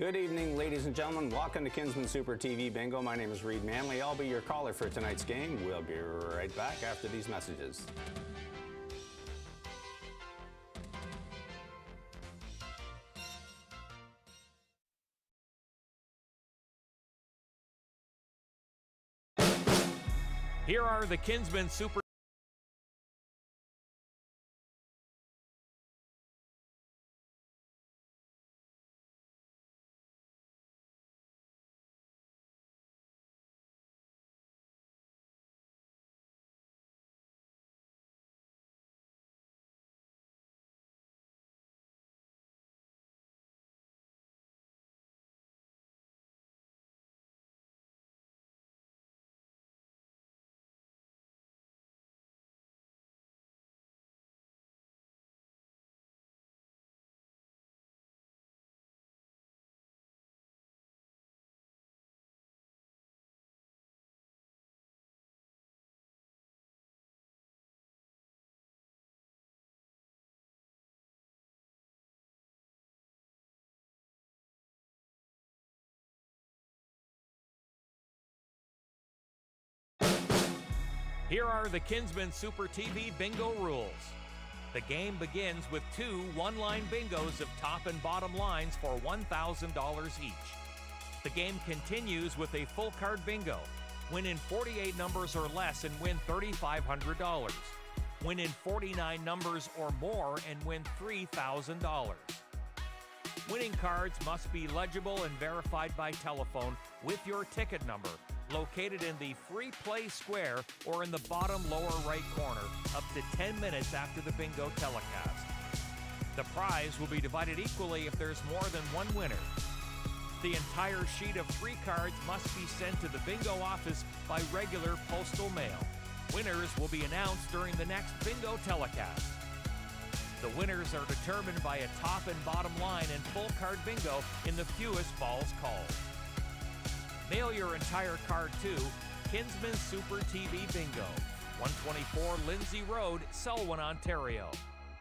Good evening, ladies and gentlemen. Welcome to Kinsmen Super TV Bingo. My name is Reed Manley. I'll be your caller for tonight's game. We'll be right back after these messages. Here are the Kinsmen Super Here are the Kinsmen Super TV Bingo rules. The game begins with two one-line bingos of top and bottom lines for $1,000 each. The game continues with a full card bingo. Win in 48 numbers or less and win $3,500. Win in 49 numbers or more and win $3,000. Winning cards must be legible and verified by telephone with your ticket number, located in the free play square or in the bottom lower right corner up to 10 minutes after the bingo telecast. The prize will be divided equally if there's more than one winner. The entire sheet of 3 cards must be sent to the bingo office by regular postal mail. Winners will be announced during the next bingo telecast. The winners are determined by a top and bottom line and full card bingo in the fewest balls called. Mail your entire card to Kinsmen Super TV Bingo, 124 Lindsay Road, Selwyn, Ontario,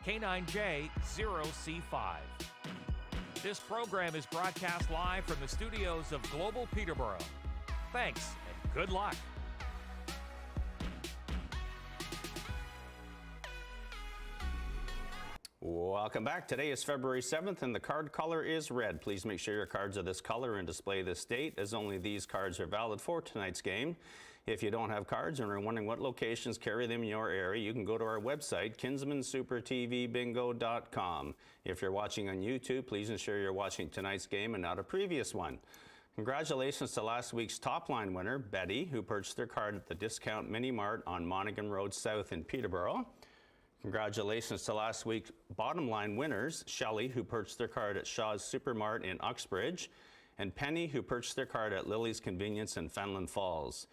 K9J0C5. This program is broadcast live from the studios of Global Peterborough. Thanks and good luck. Welcome back. Today is February 7th and the card color is red. Please make sure your cards are this color and display this date, as only these cards are valid for tonight's game. If you don't have cards and are wondering what locations carry them in your area, you can go to our website, kinsmensupertvbingo.com. If you're watching on YouTube, please ensure you're watching tonight's game and not a previous one. Congratulations to last week's top line winner, Betty, who purchased their card at the Discount Mini Mart on Monaghan Road South in Peterborough. Congratulations to last week's bottom line winners, Shelley, who purchased their card at Shaw's Supermart in Uxbridge, and Penny, who purchased their card at Lily's Convenience in Fenland Falls.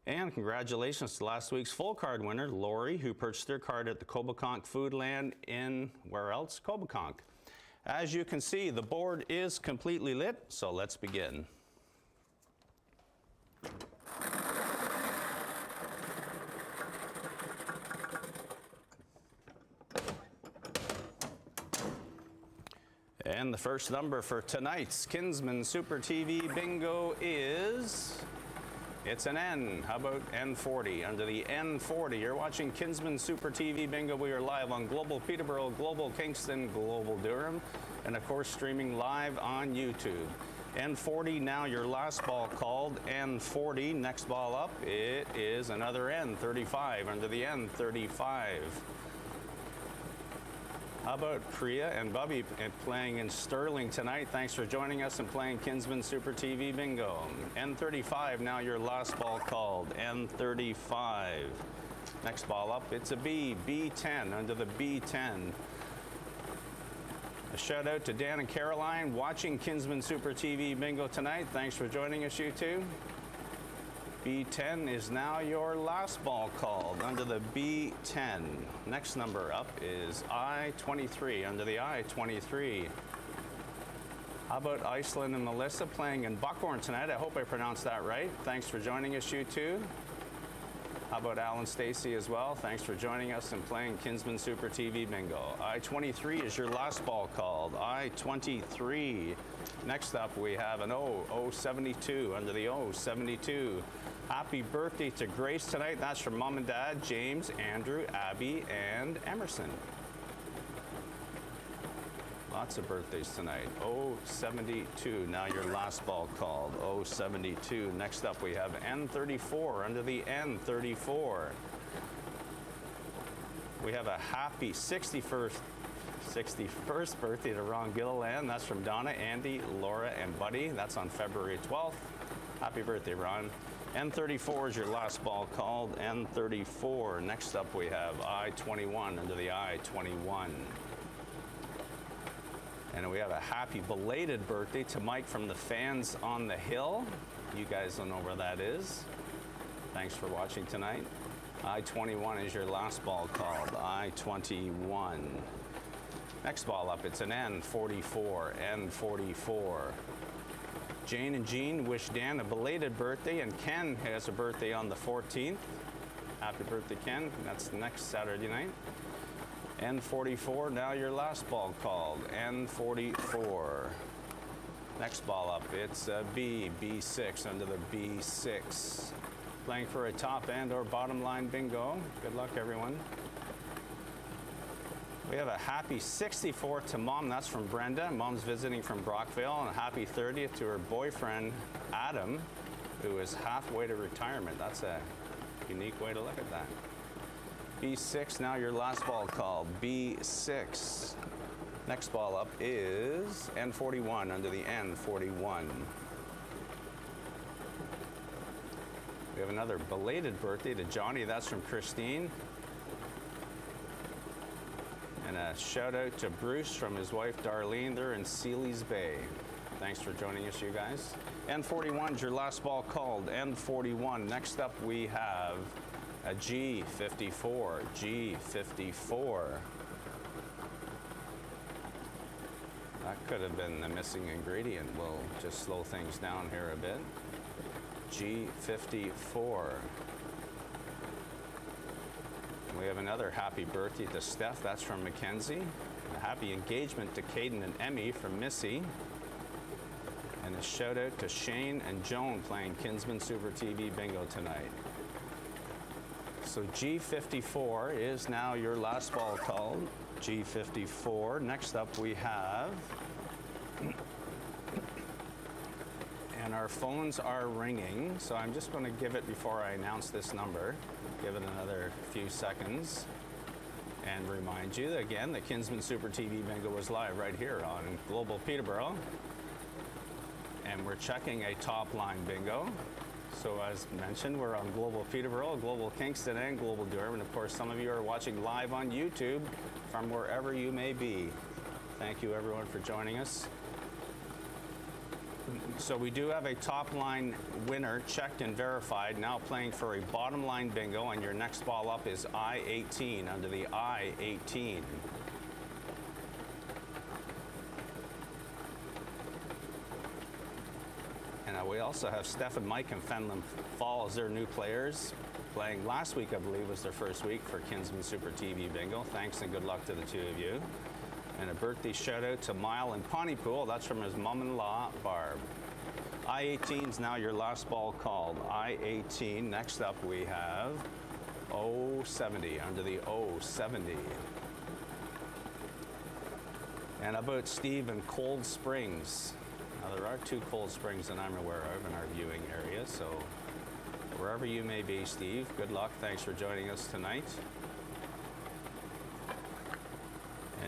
And congratulations to last week's full card winner, Lori, who purchased their card at the Coboconk Foodland in, where else? Coboconk. As you can see, the board is completely lit, so let's begin. And the first number for tonight's Kinsmen Super TV Bingo is, it's an N. How about N40? Under the N40, you're watching Kinsmen Super TV Bingo. We are live on Global Peterborough, Global Kingston, Global Durham, and of course streaming live on YouTube. N40, now your last ball called. N40, next ball up, it is another N35 under the N35. How about Priya and Bubby playing in Sterling tonight? Thanks for joining us and playing Kinsmen Super TV Bingo. N35, now your last ball called. N35. Next ball up, it's a B, B10, under the B10. A shout out to Dan and Caroline watching Kinsmen Super TV Bingo tonight. Thanks for joining us, you two. B10 is now your last ball called under the B10. Next number up is I-23 under the I-23. How about Iceland and Melissa playing in Buckhorn tonight? I hope I pronounced that right. Thanks for joining us, you two. How about Alan Stacy as well? Thanks for joining us and playing Kinsmen Super TV Bingo. I-23 is your last ball called. I-23. Next up, we have an O72 under the O72. Happy birthday to Grace tonight. That's from Mom and Dad, James, Andrew, Abby, and Emerson. Lots of birthdays tonight. 072, now your last ball called. 072. Next up we have N34 under the N34. We have a happy 61st birthday to Ron Gilliland. That's from Donna, Andy, Laura, and Buddy. That's on February 12th. Happy birthday, Ron. N34 is your last ball called. N34. Next up we have I-21 under the I-21. And we have a happy belated birthday to Mike from the Fans on the Hill. You guys don't know where that is. Thanks for watching tonight. I-21 is your last ball called. I-21. Next ball up, it's an N44. N44. Jane and Jean wish Dan a belated birthday, and Ken has a birthday on the 14th. Happy birthday, Ken. That's next Saturday night. N44, now your last ball called. N44. Next ball up, it's B6 under the B6. Playing for a top and or bottom line bingo. Good luck, everyone. We have a happy 64th to Mom. That's from Brenda. Mom's visiting from Brockville. And a happy 30th to her boyfriend, Adam, who is halfway to retirement. That's a unique way to look at that. B6, now your last ball called. B6. Next ball up is N41 under the N41. We have another belated birthday to Johnny. That's from Christine. And a shout out to Bruce from his wife Darlene. They're in Sealy's Bay. Thanks for joining us, you guys. N41 is your last ball called. N41. Next up we have a G54. G54. That could have been the missing ingredient. We'll just slow things down here a bit. G54. We have another happy birthday to Steph. That's from Mackenzie. A happy engagement to Caden and Emmy from Missy. And a shout out to Shane and Joan playing Kinsmen Super TV Bingo tonight. So G54 is now your last ball called. G54. Next up we have, and our phones are ringing, so I'm just going to give it before I announce this number. Give it another few seconds and remind you that, again, the Kinsmen Super TV Bingo is live right here on Global Peterborough. And we're checking a top line bingo. So as mentioned, we're on Global Peterborough, Global Kingston, and Global Durham. And of course, some of you are watching live on YouTube from wherever you may be. Thank you, everyone, for joining us. So we do have a top line winner checked and verified, now playing for a bottom line bingo, and your next ball up is I-18 under the I-18. And we also have Steph and Mike in Fenland Falls. They're new players. Playing last week, I believe, was their first week for Kinsmen Super TV Bingo. Thanks and good luck to the two of you. And a birthday shout out to Mile in Pontypool. That's from his mom-in-law, Barb. I-18 is now your last ball called. I-18. Next up we have O70 under the O70. And about Steve in Cold Springs. Now there are two Cold Springs that I'm aware of in our viewing area, so wherever you may be, Steve, good luck. Thanks for joining us tonight.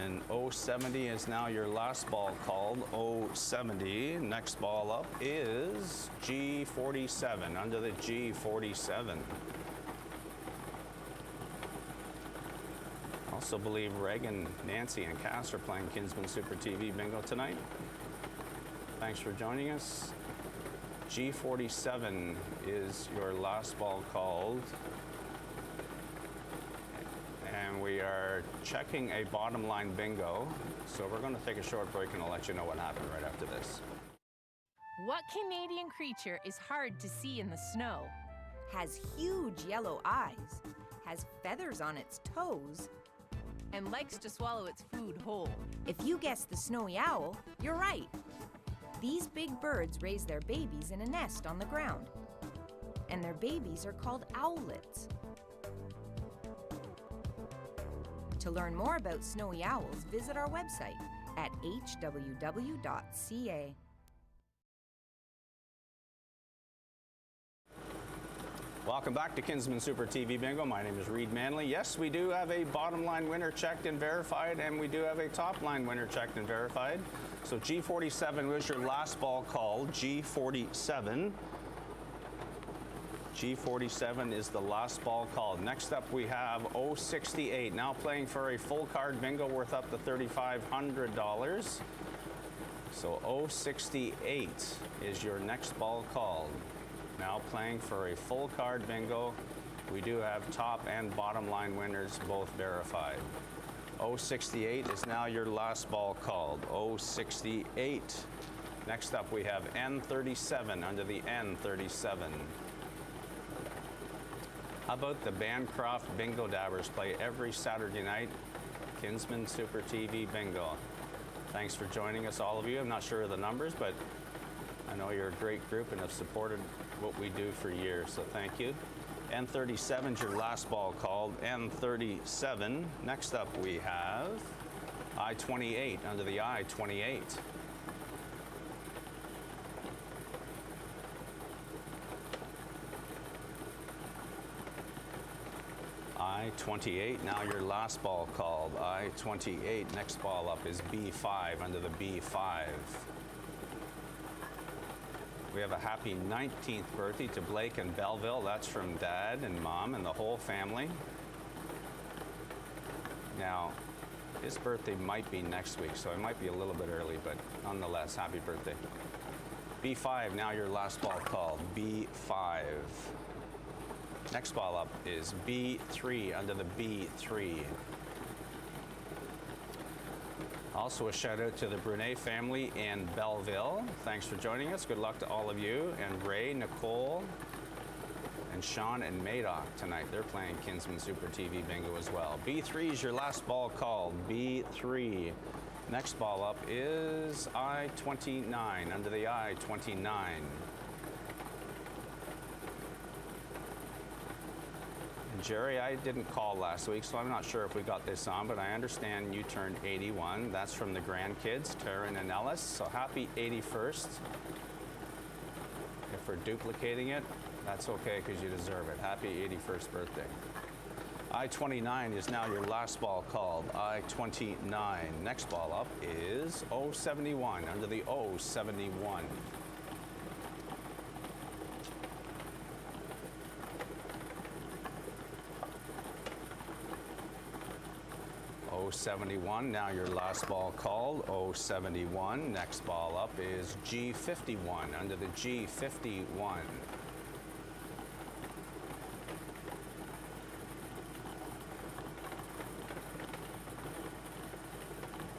And O70 is now your last ball called. O70. Next ball up is G47 under the G47. Also believe Reagan, Nancy, and Cass are playing Kinsmen Super TV Bingo tonight. Thanks for joining us. G47 is your last ball called. And we are checking a bottom line bingo. So we're going to take a short break and I'll let you know what happened right after this. What Canadian creature is hard to see in the snow? has huge yellow eyes, has feathers on its toes, and likes to swallow its food whole. If you guessed the snowy owl, you're right. These big birds raise their babies in a nest on the ground, and their babies are called owlets. To learn more about snowy owls, visit our website at hww.ca. Welcome back to Kinsmen Super TV Bingo. My name is Reed Manley. Yes, we do have a bottom line winner checked and verified, and we do have a top line winner checked and verified. So G47 was your last ball called. G47. G47 is the last ball called. Next up we have 068, now playing for a full card bingo worth up to $3,500. So 068 is your next ball called. Now playing for a full card bingo. We do have top and bottom line winners both verified. 068 is now your last ball called. 068. Next up we have N37 under the N37. How about the Bancroft Bingo Dabbers play every Saturday night? Kinsmen Super TV Bingo. Thanks for joining us, all of you. I'm not sure of the numbers, but I know you're a great group and have supported what we do for years, so thank you. N37 is your last ball called. N37. Next up we have I-28 under the I-28. I-28, now your last ball called. I-28, next ball up is B5 under the B5. We have a happy 19th birthday to Blake and Belleville. That's from Dad and Mom and the whole family. Now, his birthday might be next week, so it might be a little bit early, but nonetheless, happy birthday. B5, now your last ball called. B5. Next ball up is B3 under the B3. Also a shout out to the Brunet family in Belleville. Thanks for joining us. Good luck to all of you. And Ray, Nicole, and Sean and Madoc tonight. They're playing Kinsmen Super TV Bingo as well. B3 is your last ball called. B3. Next ball up is I-29 under the I-29. Jerry, I didn't call last week, so I'm not sure if we got this on, but I understand you turned 81. That's from the grandkids, Taryn and Ellis. So happy 81st. If we're duplicating it, that's okay because you deserve it. Happy 81st birthday. I-29 is now your last ball called. I-29. Next ball up is 071 under the 071. 071, now your last ball called. 071. Next ball up is G51 under the G51.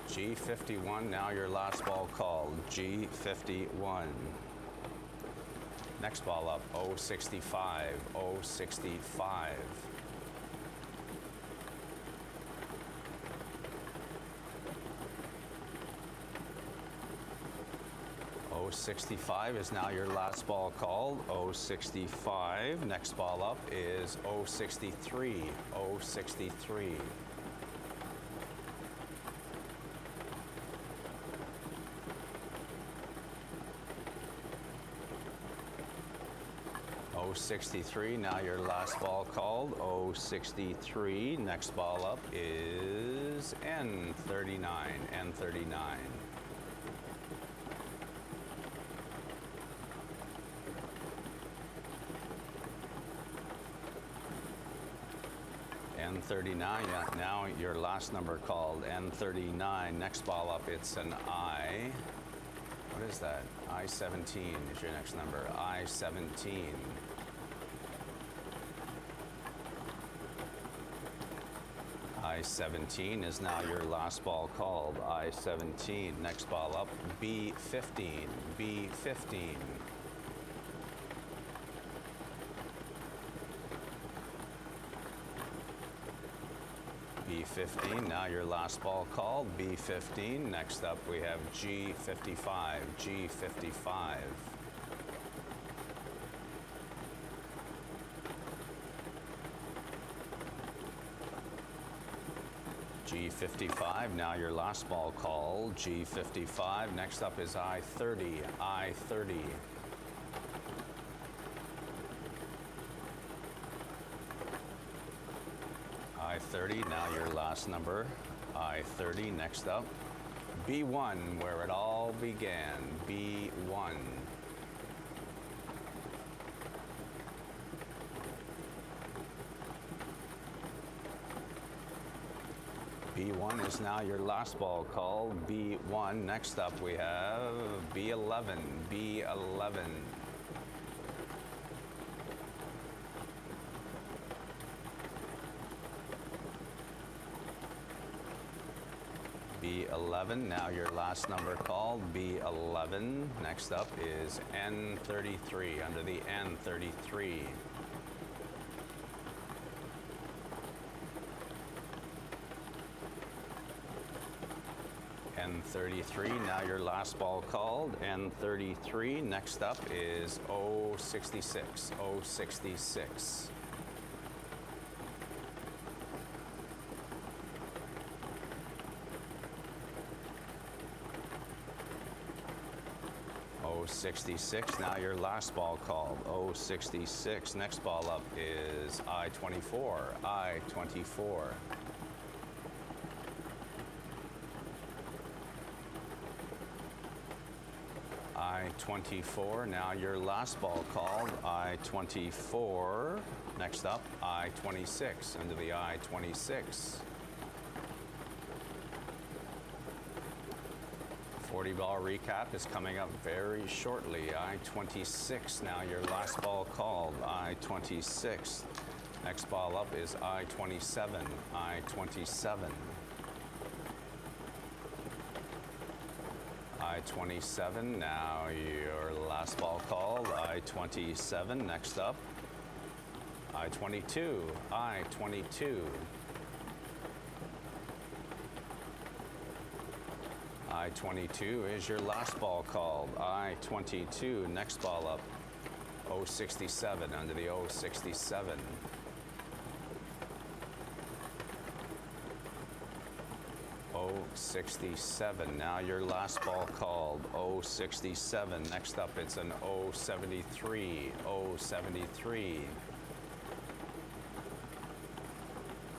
G51, now your last ball called. G51. Next ball up, 065. 065. .065 is now your last ball called. 065. Next ball up is 063. 063. .063. Now your last ball called. 063. Next ball up is N39. N39. N39, yeah, now your last number called. N39, next ball up, it's an I. What is that? I-17 is your next number. I-17. I-17 is now your last ball called. I-17, next ball up, B-15. B-15. B15, now your last ball called, B15. Next up we have G55, G55. G55, now your last ball called, G55. Next up is I30, I30. I30, now your last number, I30. Next up, B1, where it all began, B1. B1 is now your last ball called, B1. Next up we have B11, B11. B11, now your last number called, B11. Next up is N33, under the N33. N33, now your last ball called, N33. Next up is O66, O66. O66, now your last ball called, O66. Next ball up is I24, I24. I24, now your last ball called, I24. Next up, I26, under the I26. 40-ball recap is coming up very shortly. I26, now your last ball called, I26. Next ball up is I27, I27. I27, now your last ball called, I27. Next up, I22, I22. I22 is your last ball called, I22. Next ball up, O67, under the O67. O67, now your last ball called, O67. Next up, it's an O73, O73.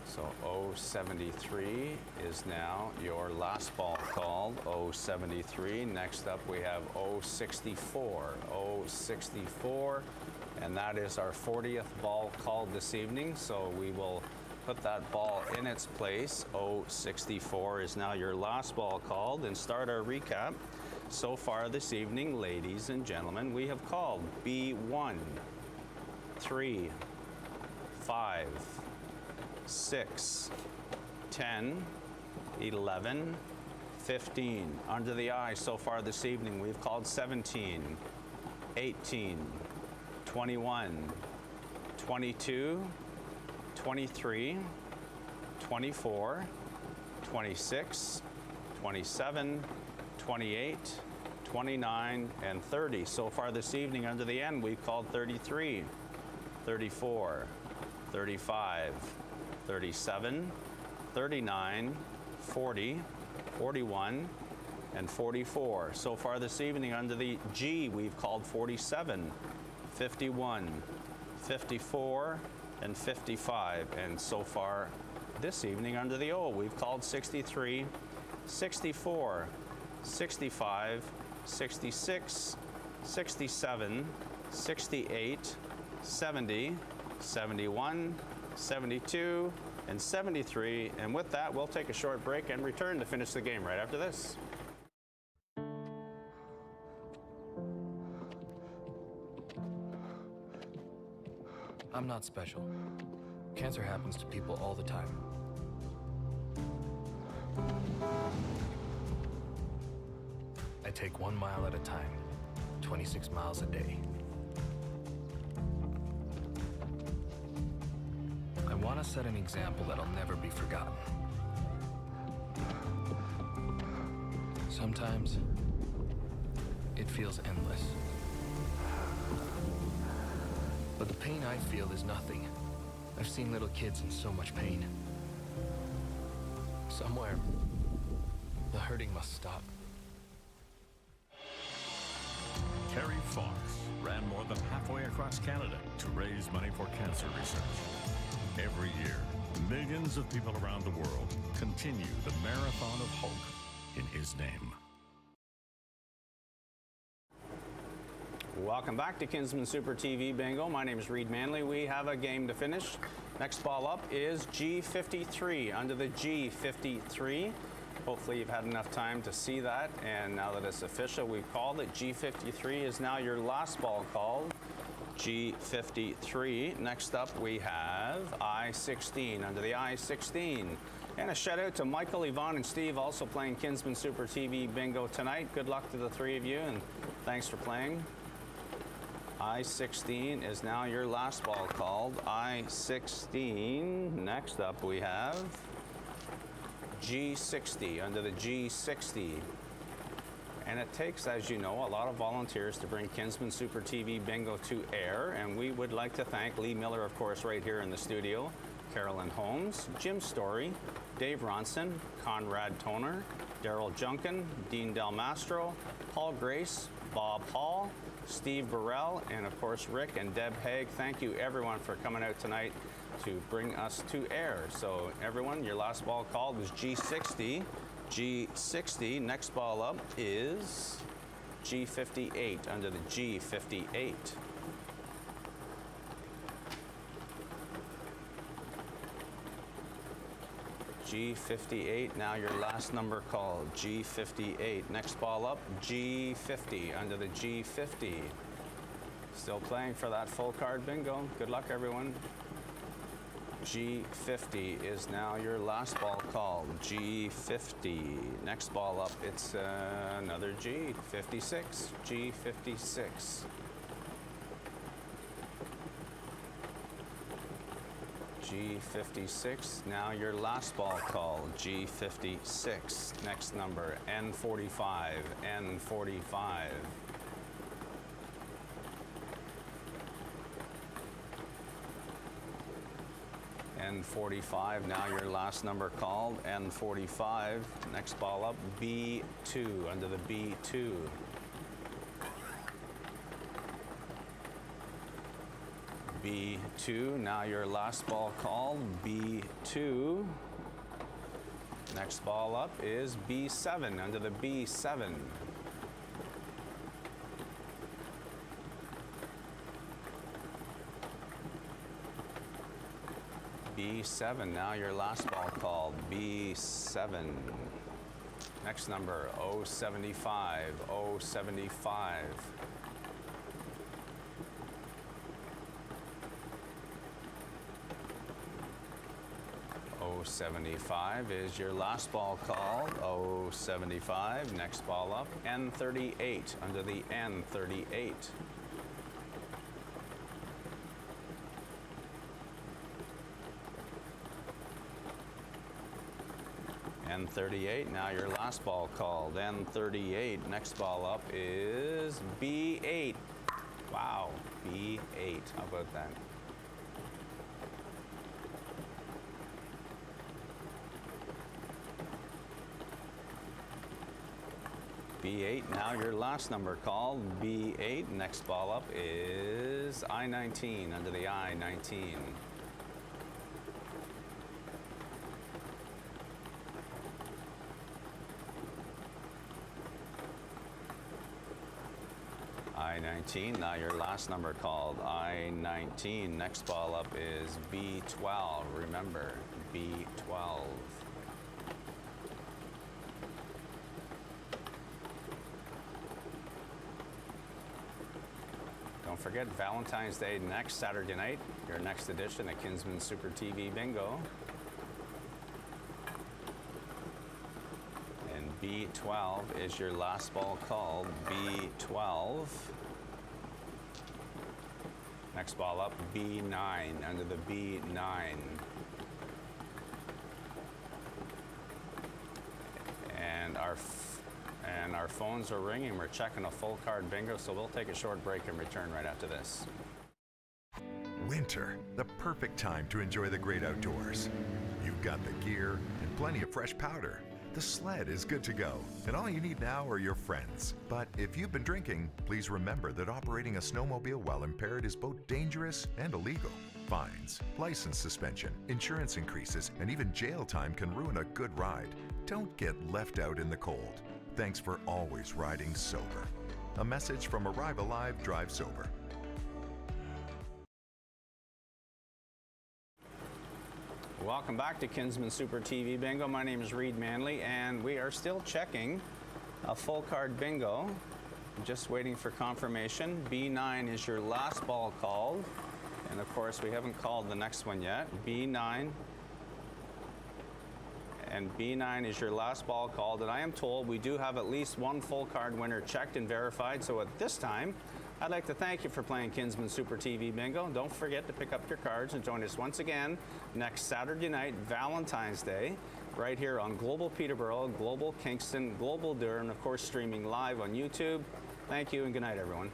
So O73 is now your last ball called, O73. Next up we have O64, O64, and that is our 40th ball called this evening. So we will put that ball in its place. O64 is now your last ball called, and start our recap. So far this evening, ladies and gentlemen, we have called B1, 3, 5, 6, 10, 11, 15. Under the I so far this evening, we've called 17, 18, 21, 22, 23, 24, 26, 27, 28, 29, and 30. So far this evening under the N, we've called 33, 34, 35, 37, 39, 40, 41, and 44. So far this evening under the G, we've called 47, 51, 54, and 55. And so far this evening under the O, we've called 63, 64, 65, 66, 67, 68, 70, 71, 72, and 73. And with that, we'll take a short break and return to finish the game right after this. I'm not special. Cancer happens to people all the time. I take 1 mile at a time, 26 miles a day. I want to set an example that'll never be forgotten. Sometimes it feels endless. But the pain I feel is nothing. I've seen little kids in so much pain. Somewhere, the hurting must stop. Carrie Fox ran more than halfway across Canada to raise money for cancer research. Every year, millions of people around the world continue the marathon of hope in his name. Welcome back to Kinsmen Super TV Bingo. My name is Reed Manley. We have a game to finish. Next ball up is G53, under the G53. Hopefully you've had enough time to see that, and now that it's official, we've called it. G53 is now your last ball called. G53. Next up we have I-16, under the I-16. And a shout out to Michael, Yvonne, and Steve, also playing Kinsmen Super TV Bingo tonight. Good luck to the three of you, and thanks for playing. I-16 is now your last ball called. I-16. Next up we have G60, under the G60. And it takes, as you know, a lot of volunteers to bring Kinsmen Super TV Bingo to air, and we would like to thank Lee Miller, of course, right here in the studio, Carolyn Holmes, Jim Story, Dave Ronson, Conrad Toner, Daryl Junkin, Dean Del Mastro, Paul Grace, Bob Hall, Steve Burrell, and of course Rick and Deb Haig. Thank you everyone for coming out tonight to bring us to air. So everyone, your last ball called was G60. G60. Next ball up is G58, under the G58. G58, now your last number called, G58. Next ball up, G50, under the G50. Still playing for that full card bingo. Good luck, everyone. G50 is now your last ball called, G50. Next ball up, it's another G, 56, G56. G56, now your last ball call, G56. Next number, N45, N45. N45, now your last number called, N45. Next ball up, B2, under the B2. B2, now your last ball called, B2. Next ball up is B7, under the B7. B7, now your last ball called, B7. Next number, 075, 075. .075 is your last ball called, 075. Next ball up, N38, under the N38. N38, now your last ball called, N38. Next ball up is B8. Wow, B8, how about that? B8, now your last number called, B8. Next ball up is I-19, under the I-19. I-19, now your last number called, I-19. Next ball up is B12, remember, B12. Don't forget Valentine's Day next Saturday night, your next edition of Kinsmen Super TV Bingo. And B12 is your last ball called, B12. Next ball up, B9, under the B9. and our phones are ringing. We're checking a full card bingo, so we'll take a short break and return right after this. Winter, the perfect time to enjoy the great outdoors. You've got the gear and plenty of fresh powder. The sled is good to go, and all you need now are your friends. But if you've been drinking, please remember that operating a snowmobile while impaired is both dangerous and illegal. Fines, license suspension, insurance increases, and even jail time can ruin a good ride. Don't get left out in the cold. Thanks for always riding sober. A message from Arrive Alive, Drive Sober. Welcome back to Kinsmen Super TV Bingo. My name is Reed Manley, and we are still checking a full card bingo. Just waiting for confirmation. B9 is your last ball called. And of course, we haven't called the next one yet. B9. And B9 is your last ball called. And I am told we do have at least one full card winner checked and verified. So at this time, I'd like to thank you for playing Kinsmen Super TV Bingo. Don't forget to pick up your cards and join us once again next Saturday night, Valentine's Day, right here on Global Peterborough, Global Kingston, Global Durham, and of course streaming live on YouTube. Thank you and good night, everyone.